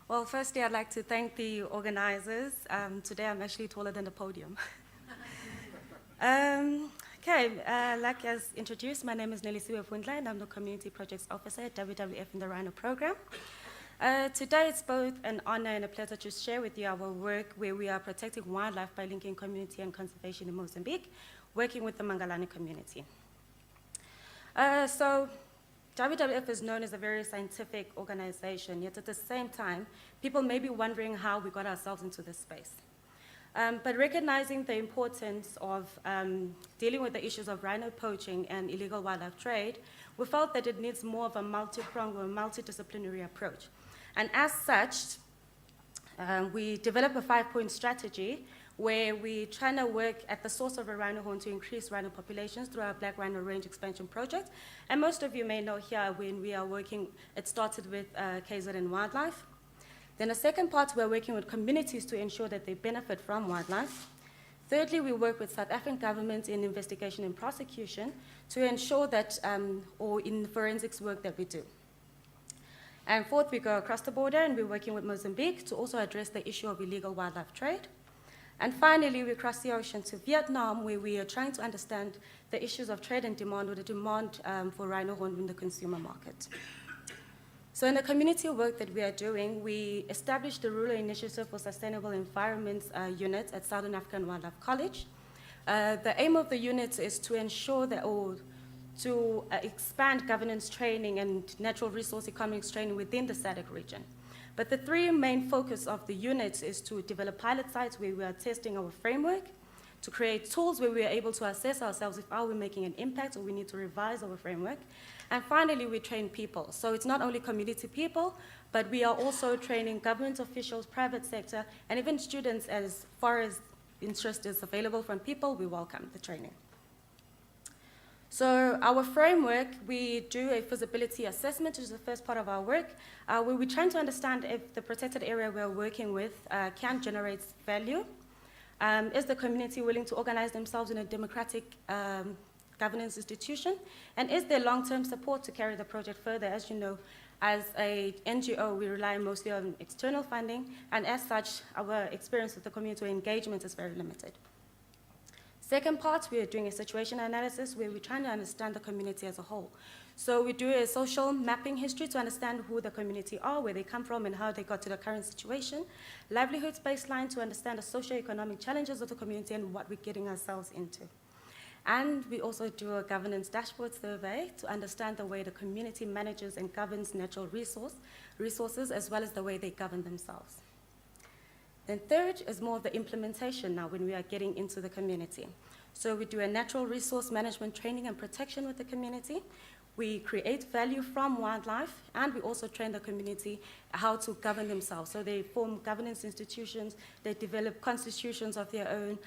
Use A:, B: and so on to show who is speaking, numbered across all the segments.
A: Well, firstly, I'd like to thank the organizers. Today I'm actually taller than the podium. Like as introduced, my name is Nelisiwe Vundla, and I'm the Community Projects Officer at WWF in the Rhino Program. Today it's both an honor and a pleasure to share with you our work where we are protecting wildlife by linking community and conservation in Mozambique, working with the Mangalani community. WWF is known as a very scientific organization, yet at the same time, people may be wondering how we got ourselves into this space. But recognizing the importance of dealing with the issues of rhino poaching and illegal wildlife trade, we felt that it needs more of a multi-pronged or multidisciplinary approach. And as such, we developed a 5-point strategy where we're trying to work at the source of a rhino horn to increase rhino populations through our Black Rhino Range Expansion Project. And most of you may know here when we are working, it started with KZN Wildlife. Then the second part, we're working with communities to ensure that they benefit from wildlife. Thirdly, we work with South African government in investigation and prosecution to ensure that, or in the forensics work that we do. And fourth, we go across the border and we're working with Mozambique to also address the issue of illegal wildlife trade. And finally, we cross the ocean to Vietnam, where we are trying to understand the issues of trade and demand, or the demand for rhino horn in the consumer market. So in the community work that we are doing, we established the Rural Initiative for Sustainable Environments unit at Southern African Wildlife College. The aim of the unit is to ensure that, or to expand governance training and natural resource economics training within the SADC region. But the three main focus of the unit is to develop pilot sites where we are testing our framework, to create tools where we are able to assess ourselves if are we making an impact or we need to revise our framework. And finally, we train people. So it's not only community people, but we are also training government officials, private sector, and even students. As far as interest is available from people, we welcome the training. So our framework, we do a feasibility assessment, which is the first part of our work, where we're trying to understand if the protected area we're working with can generate value. Is the community willing to organize themselves in a democratic governance institution? And is there long-term support to carry the project further? As you know, as a NGO, we rely mostly on external funding, and as such, our experience with the community engagement is very limited. Second part, we are doing a situation analysis where we're trying to understand the community as a whole. So we do a social mapping history to understand who the community are, where they come from, and how they got to the current situation. Livelihoods baseline to understand the socio-economic challenges of the community and what we're getting ourselves into. And we also do a governance dashboard survey to understand the way the community manages and governs natural resources, as well as the way they govern themselves. Then third is more of the implementation now when we are getting into the community. So we do a natural resource management training and protection with the community. We create value from wildlife, and we also train the community how to govern themselves. So they form governance institutions, they develop constitutions of their own,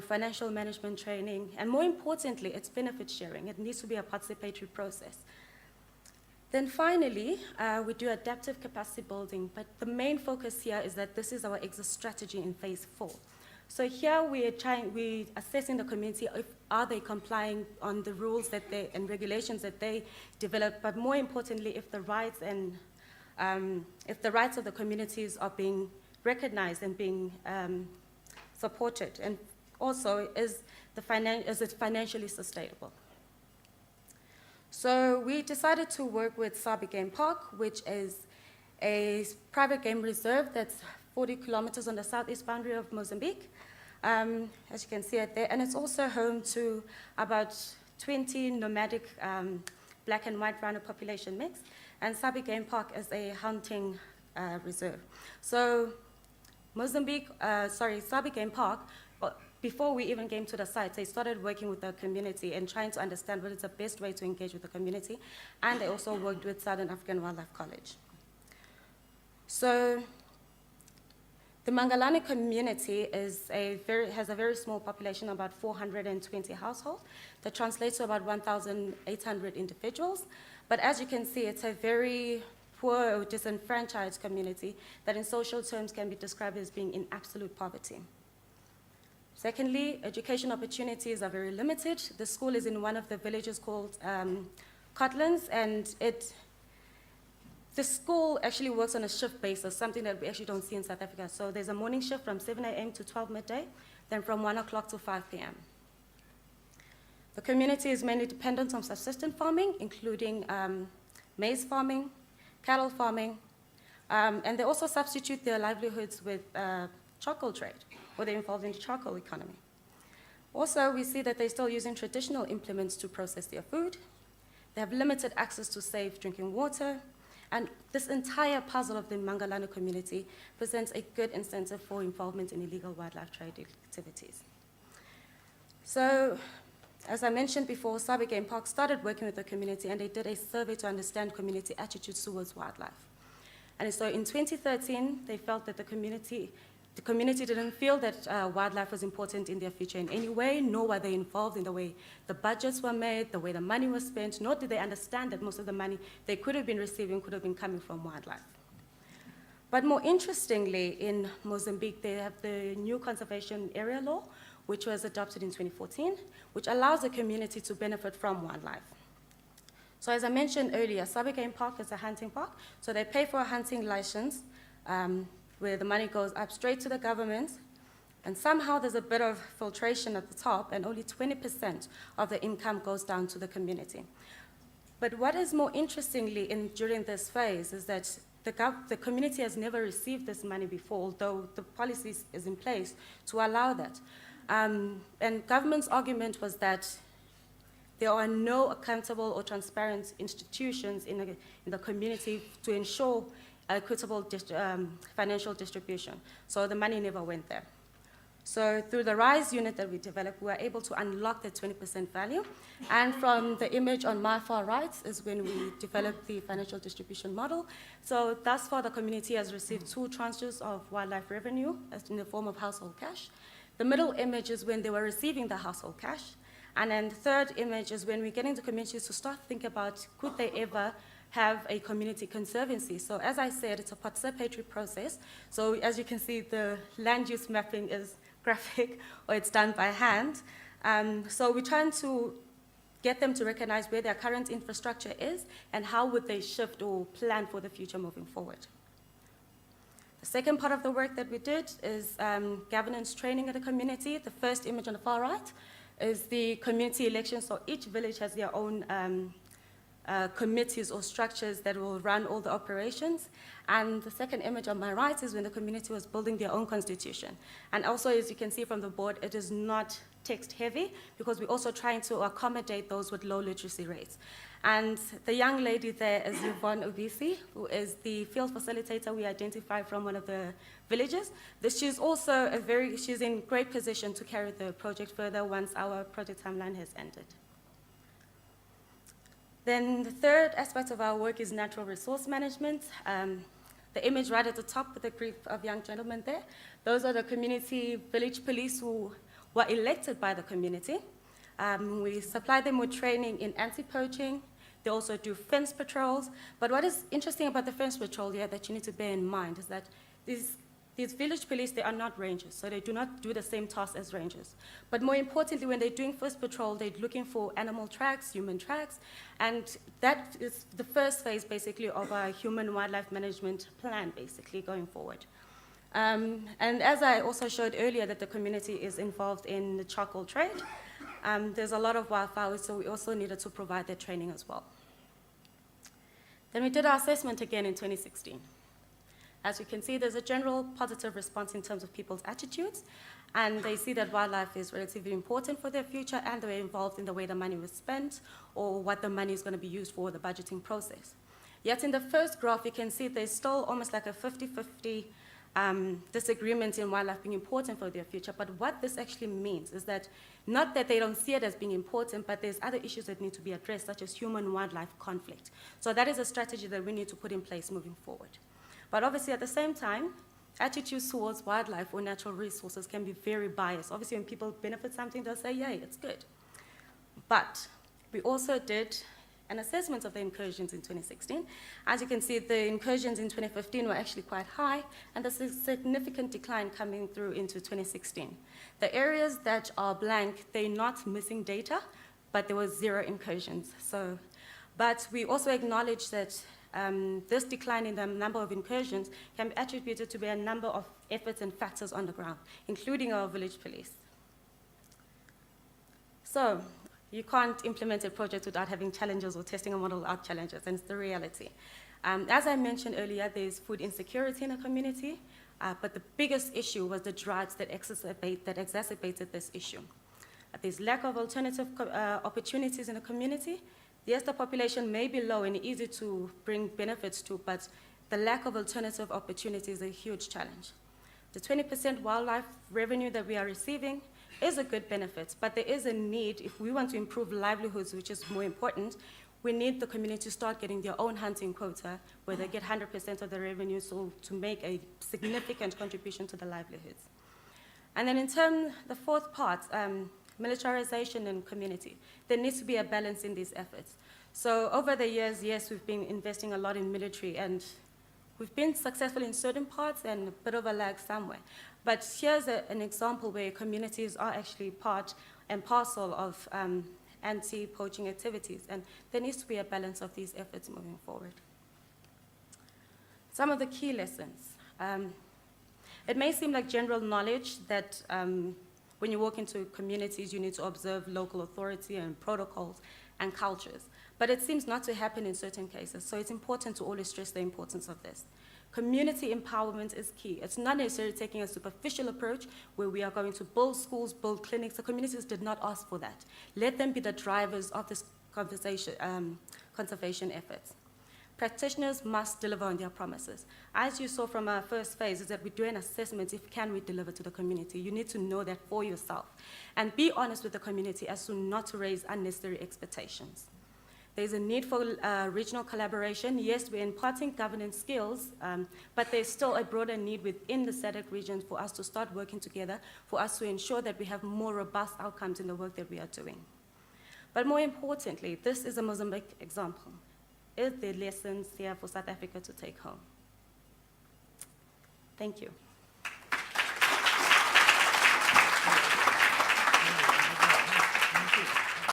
A: financial management training, and more importantly, it's benefit sharing. It needs to be a participatory process. Then finally, we do adaptive capacity building, but the main focus here is that this is our exit strategy in phase 4. So here we're assessing the community, are they complying on the rules that and regulations that they develop, but more importantly, if the rights of the communities are being recognized and being supported, and also is it financially sustainable. So we decided to work with Sabi Game Park, which is a private game reserve that's 40 kilometers on the southeast boundary of Mozambique, as you can see it there. And it's also home to about 20 nomadic black and white rhino population mix. And Sabi Game Park is a hunting reserve. So Sabi Game Park, before we even came to the site, they started working with the community and trying to understand what is the best way to engage with the community. And they also worked with Southern African Wildlife College. So the Mangalani community has a very small population, about 420 households. That translates to about 1,800 individuals. But as you can see, it's a very poor or disenfranchised community that in social terms can be described as being in absolute poverty. Secondly, education opportunities are very limited. The school is in one of the villages called Cotlands, and The school actually works on a shift basis, something that we actually don't see in South Africa. So there's a morning shift from 7 a.m. to 12 midday, then from 1 o'clock to 5 p.m. The community is mainly dependent on subsistence farming, including maize farming, cattle farming, and they also substitute their livelihoods with charcoal trade, or they're involved in the charcoal economy. Also, we see that they're still using traditional implements to process their food. They have limited access to safe drinking water, and this entire puzzle of the Mangalana community presents a good incentive for involvement in illegal wildlife trade activities. So, as I mentioned before, Sabi Game Park started working with the community, and they did a survey to understand community attitudes towards wildlife. And so in 2013, they felt that the community didn't feel that wildlife was important in their future in any way, nor were they involved in the way the budgets were made, the way the money was spent, nor did they understand that most of the money they could have been receiving could have been coming from wildlife. But more interestingly, in Mozambique, they have the new conservation area law, which was adopted in 2014, which allows the community to benefit from wildlife. So as I mentioned earlier, Sabi Game Park is a hunting park, so they pay for a hunting license, where the money goes up straight to the government, and somehow there's a bit of filtration at the top, and only 20% of the income goes down to the community. But what is more interestingly during this phase is that the community has never received this money before, although the policy is in place to allow that. And government's argument was that there are no accountable or transparent institutions in the community to ensure equitable financial distribution. So the money never went there. So through the RISE unit that we developed, we were able to unlock the 20% value. And from the image on my far right is when we developed the financial distribution model. So thus far, the community has received 2 tranches of wildlife revenue in the form of household cash. The middle image is when they were receiving the household cash. And then the third image is when we're getting the communities to start thinking about, could they ever have a community conservancy? So as I said, it's a participatory process. So as you can see, the land use mapping is graphic, or it's done by hand. So we're trying to get them to recognize where their current infrastructure is and how would they shift or plan for the future moving forward. The second part of the work that we did is governance training of the community. The first image on the far right is the community elections. So each village has their own committees or structures that will run all the operations. And the second image on my right is when the community was building their own constitution. And also, as you can see from the board, it is not text heavy because we're also trying to accommodate those with low literacy rates. And the young lady there is Yvonne Obisi, who is the field facilitator we identified from one of the villages. She's also she's in great position to carry the project further once our project timeline has ended. Then the third aspect of our work is natural resource management. The image right at the top with a group of young gentlemen there, those are the community village police who were elected by the community. We supply them with training in anti-poaching. They also do fence patrols. But what is interesting about the fence patrol here that you need to bear in mind is that these village police, they are not rangers, so they do not do the same tasks as rangers. But more importantly, when they're doing first patrol, they're looking for animal tracks, human tracks, and that is the first phase, basically, of our human wildlife management plan, basically, going forward. And as I also showed earlier that the community is involved in the charcoal trade, there's a lot of wildfires, so we also needed to provide that training as well. Then we did our assessment again in 2016. As you can see, there's a general positive response in terms of people's attitudes, and they see that wildlife is relatively important for their future, and they're involved in the way the money was spent or what the money is going to be used for, the budgeting process. Yet in the first graph, you can see there's still almost like a 50-50 disagreement in wildlife being important for their future. But what this actually means is that not that they don't see it as being important, but there's other issues that need to be addressed, such as human-wildlife conflict. So that is a strategy that we need to put in place moving forward. But obviously, at the same time, attitudes towards wildlife or natural resources can be very biased. Obviously, when people benefit something, they'll say, yay, it's good. But we also did an assessment of the incursions in 2016. As you can see, the incursions in 2015 were actually quite high, and there's a significant decline coming through into 2016. The areas that are blank, they're not missing data, but there was 0 incursions. But we also acknowledge that this decline in the number of incursions can be attributed to a number of efforts and factors on the ground, including our village police. So, you can't implement a project without having challenges or testing a model without challenges, and it's the reality. As I mentioned earlier, there's food insecurity in the community, but the biggest issue was the droughts that exacerbated this issue. There's lack of alternative opportunities in the community. Yes, the population may be low and easy to bring benefits to, but the lack of alternative opportunities is a huge challenge. The 20% wildlife revenue that we are receiving is a good benefit, but there is a need, if we want to improve livelihoods, which is more important, we need the community to start getting their own hunting quota, where they get 100% of the revenue, so to make a significant contribution to the livelihoods. And then in turn, the fourth part, militarization and community. There needs to be a balance in these efforts. So over the years, yes, we've been investing a lot in military, and we've been successful in certain parts and a bit of a lag somewhere. But here's an example where communities are actually part and parcel of anti-poaching activities, and there needs to be a balance of these efforts moving forward. Some of the key lessons. It may seem like general knowledge that when you walk into communities, you need to observe local authority and protocols and cultures, but it seems not to happen in certain cases, so it's important to always stress the importance of this. Community empowerment is key. It's not necessarily taking a superficial approach where we are going to build schools, build clinics. The communities did not ask for that. Let them be the drivers of this conservation efforts. Practitioners must deliver on their promises. As you saw from our first phase, is that we do an assessment if can we deliver to the community. You need to know that for yourself. And be honest with the community as to not to raise unnecessary expectations. There's a need for regional collaboration. Yes, we're imparting governance skills, but there's still a broader need within the SADC region for us to start working together, for us to ensure that we have more robust outcomes in the work that we are doing. But more importantly, this is a Mozambique example. Is there lessons here for South Africa to take home? Thank you.